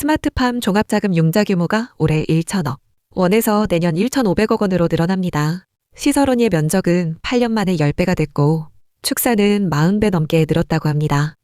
스마트팜 종합자금 융자 규모가 올해 1천억 원에서 내년 1,500억 원으로 늘어납니다. 시설원의 면적은 8년 만에 10배가 됐고 축사는 40배 넘게 늘었다고 합니다.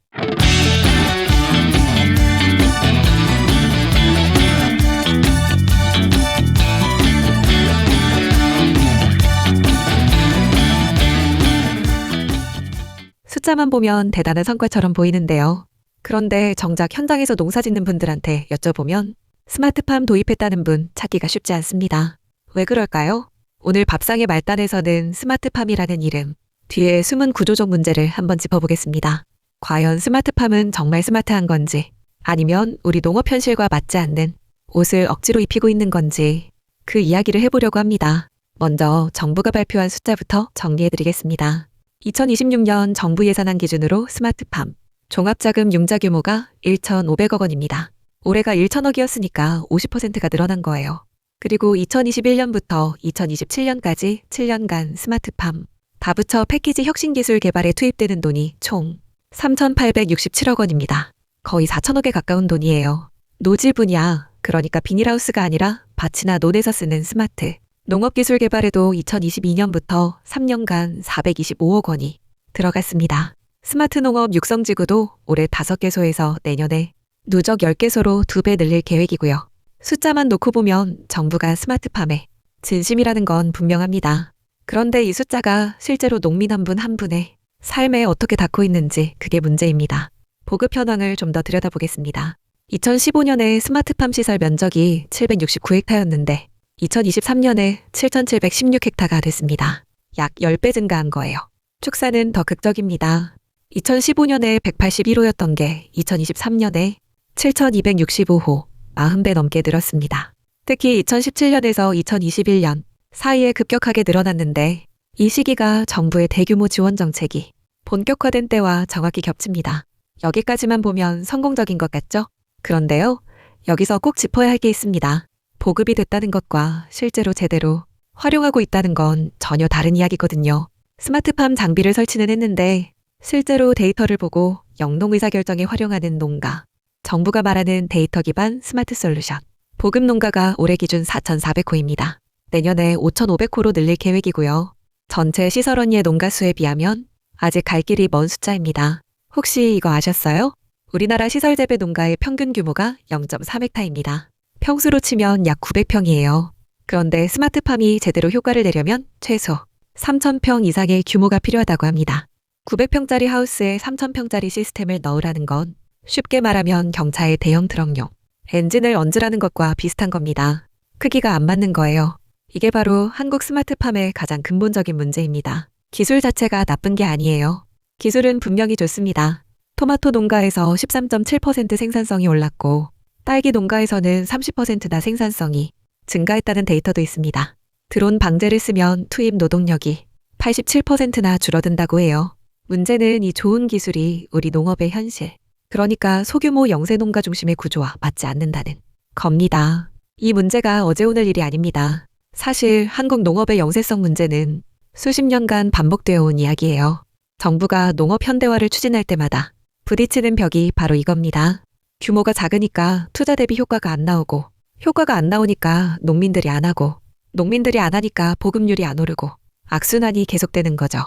숫자만 보면 대단한 성과처럼 보이는데요. 그런데 정작 현장에서 농사 짓는 분들한테 여쭤보면 스마트팜 도입했다는 분 찾기가 쉽지 않습니다. 왜 그럴까요? 오늘 밥상의 말단에서는 스마트팜이라는 이름, 뒤에 숨은 구조적 문제를 한번 짚어보겠습니다. 과연 스마트팜은 정말 스마트한 건지, 아니면 우리 농업 현실과 맞지 않는 옷을 억지로 입히고 있는 건지 그 이야기를 해보려고 합니다. 먼저 정부가 발표한 숫자부터 정리해드리겠습니다. 2026년 정부 예산안 기준으로 스마트팜 종합자금 융자 규모가 1,500억 원입니다. 올해가 1천억이었으니까 50%가 늘어난 거예요. 그리고 2021년부터 2027년까지 7년간 스마트팜 다부처 패키지 혁신기술 개발에 투입되는 돈이 총 3,867억 원입니다. 거의 4천억에 가까운 돈이에요. 노지 분야, 그러니까 비닐하우스가 아니라 밭이나 논에서 쓰는 스마트 농업기술 개발에도 2022년부터 3년간 425억 원이 들어갔습니다. 스마트 농업 육성지구도 올해 5개소에서 내년에 누적 10개소로 2배 늘릴 계획이고요. 숫자만 놓고 보면 정부가 스마트팜에 진심이라는 건 분명합니다. 그런데 이 숫자가 실제로 농민 한 분 한 분의 삶에 어떻게 닿고 있는지 그게 문제입니다. 보급 현황을 좀 더 들여다보겠습니다. 2015년에 스마트팜 시설 면적이 769헥타였는데 2023년에 7,716헥타가 됐습니다. 약 10배 증가한 거예요. 축사는 더 극적입니다. 2015년에 181호였던 게 2023년에 7,265호, 40배 넘게 늘었습니다. 특히 2017년에서 2021년 사이에 급격하게 늘어났는데 이 시기가 정부의 대규모 지원 정책이 본격화된 때와 정확히 겹칩니다. 여기까지만 보면 성공적인 것 같죠? 그런데요, 여기서 꼭 짚어야 할 게 있습니다. 보급이 됐다는 것과 실제로 제대로 활용하고 있다는 건 전혀 다른 이야기거든요. 스마트팜 장비를 설치는 했는데 실제로 데이터를 보고 영농 의사결정에 활용하는 농가, 정부가 말하는 데이터 기반 스마트 솔루션, 보급 농가가 올해 기준 4,400호입니다. 내년에 5,500호로 늘릴 계획이고요. 전체 시설원의 농가 수에 비하면 아직 갈 길이 먼 숫자입니다. 혹시 이거 아셨어요? 우리나라 시설재배 농가의 평균 규모가 0.3헥타입니다. 평수로 치면 약 900평이에요. 그런데 스마트팜이 제대로 효과를 내려면 최소 3,000평 이상의 규모가 필요하다고 합니다. 900평짜리 하우스에 3,000평짜리 시스템을 넣으라는 건 쉽게 말하면 경차의 대형 트럭용 엔진을 얹으라는 것과 비슷한 겁니다. 크기가 안 맞는 거예요. 이게 바로 한국 스마트팜의 가장 근본적인 문제입니다. 기술 자체가 나쁜 게 아니에요. 기술은 분명히 좋습니다. 토마토 농가에서 13.7% 생산성이 올랐고 딸기 농가에서는 30%나 생산성이 증가했다는 데이터도 있습니다. 드론 방제를 쓰면 투입 노동력이 87%나 줄어든다고 해요. 문제는 이 좋은 기술이 우리 농업의 현실, 그러니까 소규모 영세농가 중심의 구조와 맞지 않는다는 겁니다. 이 문제가 어제 오늘 일이 아닙니다. 사실 한국 농업의 영세성 문제는 수십 년간 반복되어 온 이야기예요. 정부가 농업 현대화를 추진할 때마다 부딪히는 벽이 바로 이겁니다. 규모가 작으니까 투자 대비 효과가 안 나오고, 효과가 안 나오니까 농민들이 안 하고, 농민들이 안 하니까 보급률이 안 오르고 악순환이 계속되는 거죠.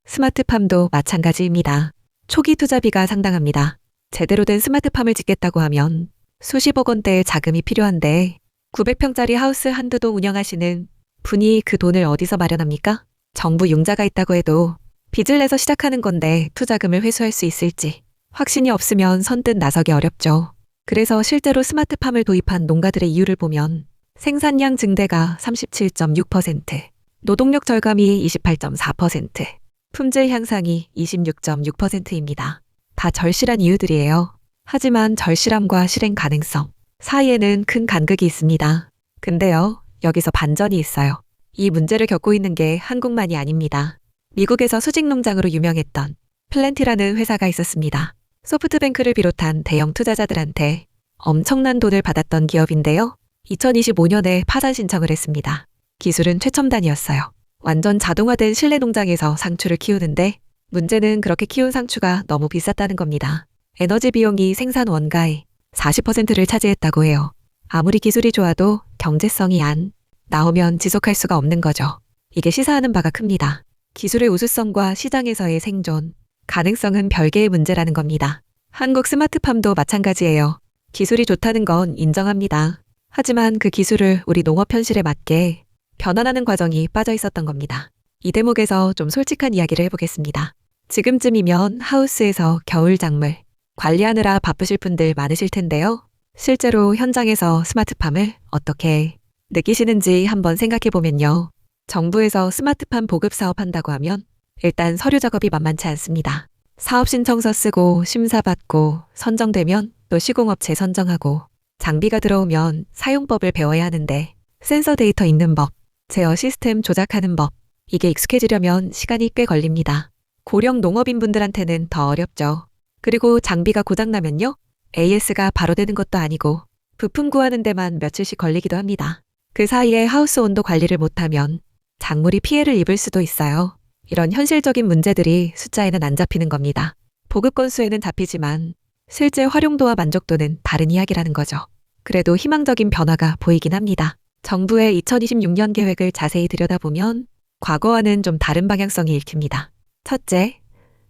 스마트팜도 마찬가지입니다. 초기 투자비가 상당합니다. 제대로 된 스마트팜을 짓겠다고 하면 수십억 원대의 자금이 필요한데 900평짜리 하우스 한두 동 운영하시는 분이 그 돈을 어디서 마련합니까? 정부 융자가 있다고 해도 빚을 내서 시작하는 건데 투자금을 회수할 수 있을지 확신이 없으면 선뜻 나서기 어렵죠. 그래서 실제로 스마트팜을 도입한 농가들의 이유를 보면 생산량 증대가 37.6%, 노동력 절감이 28.4%, 품질 향상이 26.6%입니다. 다 절실한 이유들이에요. 하지만 절실함과 실행 가능성 사이에는 큰 간극이 있습니다. 근데요, 여기서 반전이 있어요. 이 문제를 겪고 있는 게 한국만이 아닙니다. 미국에서 수직 농장으로 유명했던 플랜티라는 회사가 있었습니다. 소프트뱅크를 비롯한 대형 투자자들한테 엄청난 돈을 받았던 기업인데요. 2025년에 파산 신청을 했습니다. 기술은 최첨단이었어요. 완전 자동화된 실내 농장에서 상추를 키우는데 문제는 그렇게 키운 상추가 너무 비쌌다는 겁니다. 에너지 비용이 생산 원가의 40%를 차지했다고 해요. 아무리 기술이 좋아도 경제성이 안 나오면 지속할 수가 없는 거죠. 이게 시사하는 바가 큽니다. 기술의 우수성과 시장에서의 생존, 가능성은 별개의 문제라는 겁니다. 한국 스마트팜도 마찬가지예요. 기술이 좋다는 건 인정합니다. 하지만 그 기술을 우리 농업 현실에 맞게 변환하는 과정이 빠져 있었던 겁니다. 이 대목에서 좀 솔직한 이야기를 해보겠습니다. 지금쯤이면 하우스에서 겨울 작물 관리하느라 바쁘실 분들 많으실 텐데요. 실제로 현장에서 스마트팜을 어떻게 느끼시는지 한번 생각해보면요. 정부에서 스마트팜 보급 사업한다고 하면 일단 서류 작업이 만만치 않습니다. 사업 신청서 쓰고 심사받고 선정되면 또 시공업체 선정하고 장비가 들어오면 사용법을 배워야 하는데 센서 데이터 있는 법, 제어 시스템 조작하는 법, 이게 익숙해지려면 시간이 꽤 걸립니다. 고령 농업인분들한테는 더 어렵죠. 그리고 장비가 고장나면요. AS가 바로 되는 것도 아니고 부품 구하는 데만 며칠씩 걸리기도 합니다. 그 사이에 하우스 온도 관리를 못하면 작물이 피해를 입을 수도 있어요. 이런 현실적인 문제들이 숫자에는 안 잡히는 겁니다. 보급 건수에는 잡히지만 실제 활용도와 만족도는 다른 이야기라는 거죠. 그래도 희망적인 변화가 보이긴 합니다. 정부의 2026년 계획을 자세히 들여다보면 과거와는 좀 다른 방향성이 읽힙니다. 첫째,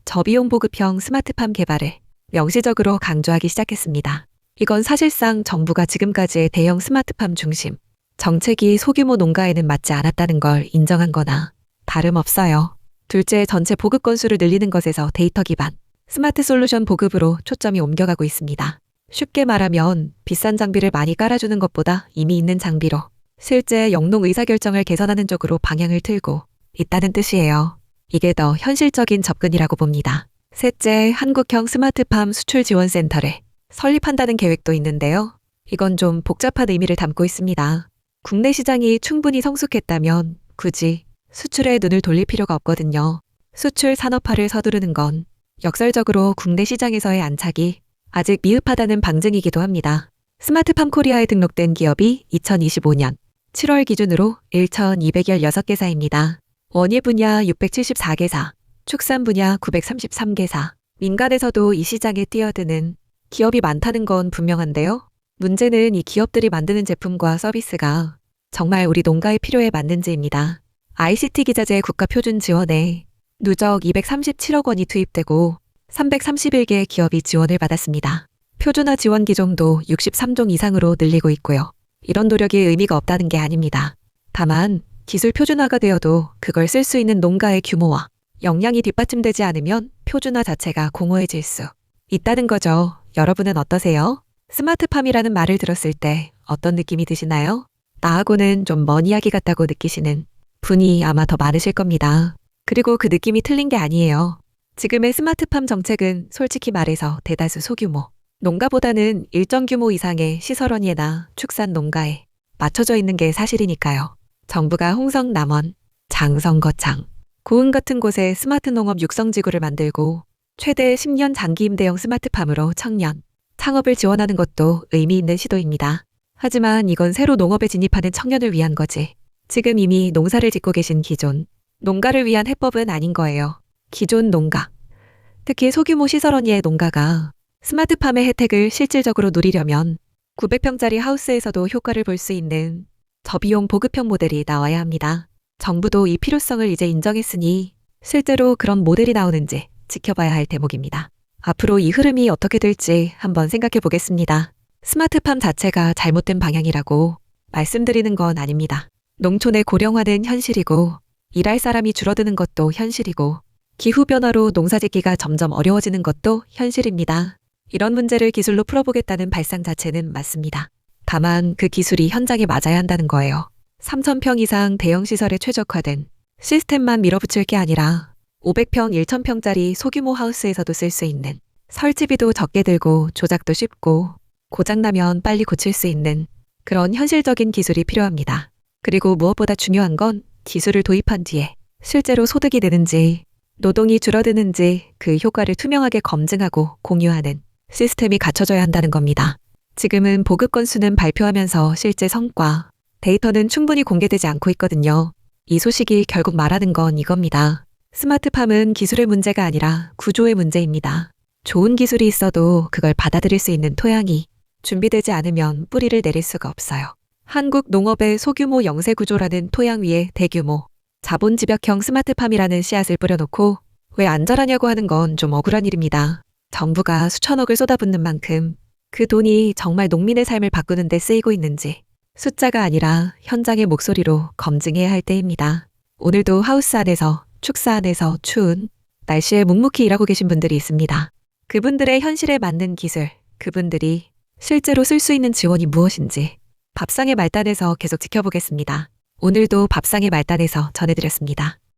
저비용 보급형 스마트팜 개발을 명시적으로 강조하기 시작했습니다. 이건 사실상 정부가 지금까지의 대형 스마트팜 중심 정책이 소규모 농가에는 맞지 않았다는 걸 인정한 거나 다름없어요. 둘째, 전체 보급 건수를 늘리는 것에서 데이터 기반 스마트 솔루션 보급으로 초점이 옮겨가고 있습니다. 쉽게 말하면 비싼 장비를 많이 깔아주는 것보다 이미 있는 장비로 실제 영농 의사결정을 개선하는 쪽으로 방향을 틀고 있다는 뜻이에요. 이게 더 현실적인 접근이라고 봅니다. 셋째, 한국형 스마트팜 수출지원센터를 설립한다는 계획도 있는데요. 이건 좀 복잡한 의미를 담고 있습니다. 국내 시장이 충분히 성숙했다면 굳이 수출에 눈을 돌릴 필요가 없거든요. 수출 산업화를 서두르는 건 역설적으로 국내 시장에서의 안착이 아직 미흡하다는 방증이기도 합니다. 스마트팜 코리아에 등록된 기업이 2025년 7월 기준으로 1,216개사입니다. 원예 분야 674개사, 축산 분야 933개사, 민간에서도 이 시장에 뛰어드는 기업이 많다는 건 분명한데요. 문제는 이 기업들이 만드는 제품과 서비스가 정말 우리 농가의 필요에 맞는지입니다. ICT 기자재 국가표준 지원에 누적 237억 원이 투입되고 331개의 기업이 지원을 받았습니다. 표준화 지원 기종도 63종 이상으로 늘리고 있고요. 이런 노력이 의미가 없다는 게 아닙니다. 다만 기술 표준화가 되어도 그걸 쓸 수 있는 농가의 규모와 역량이 뒷받침되지 않으면 표준화 자체가 공허해질 수 있다는 거죠. 여러분은 어떠세요? 스마트팜이라는 말을 들었을 때 어떤 느낌이 드시나요? 나하고는 좀 먼 이야기 같다고 느끼시는 분이 아마 더 많으실 겁니다. 그리고 그 느낌이 틀린 게 아니에요. 지금의 스마트팜 정책은 솔직히 말해서 대다수 소규모 농가보다는 일정 규모 이상의 시설원예나 축산 농가에 맞춰져 있는 게 사실이니까요. 정부가 홍성 남원, 장성 거창, 고흥 같은 곳에 스마트 농업 육성지구를 만들고 최대 10년 장기 임대형 스마트팜으로 청년, 창업을 지원하는 것도 의미 있는 시도입니다. 하지만 이건 새로 농업에 진입하는 청년을 위한 거지. 지금 이미 농사를 짓고 계신 기존 농가를 위한 해법은 아닌 거예요. 기존 농가, 특히 소규모 시설원예의 농가가 스마트팜의 혜택을 실질적으로 누리려면 900평짜리 하우스에서도 효과를 볼 수 있는 저비용 보급형 모델이 나와야 합니다. 정부도 이 필요성을 이제 인정했으니 실제로 그런 모델이 나오는지 지켜봐야 할 대목입니다. 앞으로 이 흐름이 어떻게 될지 한번 생각해 보겠습니다. 스마트팜 자체가 잘못된 방향이라고 말씀드리는 건 아닙니다. 농촌의 고령화는 현실이고 일할 사람이 줄어드는 것도 현실이고 기후변화로 농사짓기가 점점 어려워지는 것도 현실입니다. 이런 문제를 기술로 풀어보겠다는 발상 자체는 맞습니다. 다만 그 기술이 현장에 맞아야 한다는 거예요. 3,000평 이상 대형 시설에 최적화된 시스템만 밀어붙일 게 아니라 500평, 1,000평짜리 소규모 하우스에서도 쓸 수 있는 설치비도 적게 들고 조작도 쉽고 고장나면 빨리 고칠 수 있는 그런 현실적인 기술이 필요합니다. 그리고 무엇보다 중요한 건 기술을 도입한 뒤에 실제로 소득이 느는지 노동이 줄어드는지 그 효과를 투명하게 검증하고 공유하는 시스템이 갖춰져야 한다는 겁니다. 지금은 보급 건수는 발표하면서 실제 성과, 데이터는 충분히 공개되지 않고 있거든요. 이 소식이 결국 말하는 건 이겁니다. 스마트팜은 기술의 문제가 아니라 구조의 문제입니다. 좋은 기술이 있어도 그걸 받아들일 수 있는 토양이 준비되지 않으면 뿌리를 내릴 수가 없어요. 한국 농업의 소규모 영세 구조라는 토양 위에 대규모 자본 집약형 스마트팜이라는 씨앗을 뿌려놓고 왜 안절하냐고 하는 건 좀 억울한 일입니다. 정부가 수천억을 쏟아붓는 만큼 그 돈이 정말 농민의 삶을 바꾸는 데 쓰이고 있는지 숫자가 아니라 현장의 목소리로 검증해야 할 때입니다. 오늘도 하우스 안에서, 축사 안에서 추운 날씨에 묵묵히 일하고 계신 분들이 있습니다. 그분들의 현실에 맞는 기술, 그분들이 실제로 쓸 수 있는 지원이 무엇인지 밥상의 말단에서 계속 지켜보겠습니다. 오늘도 밥상의 말단에서 전해드렸습니다.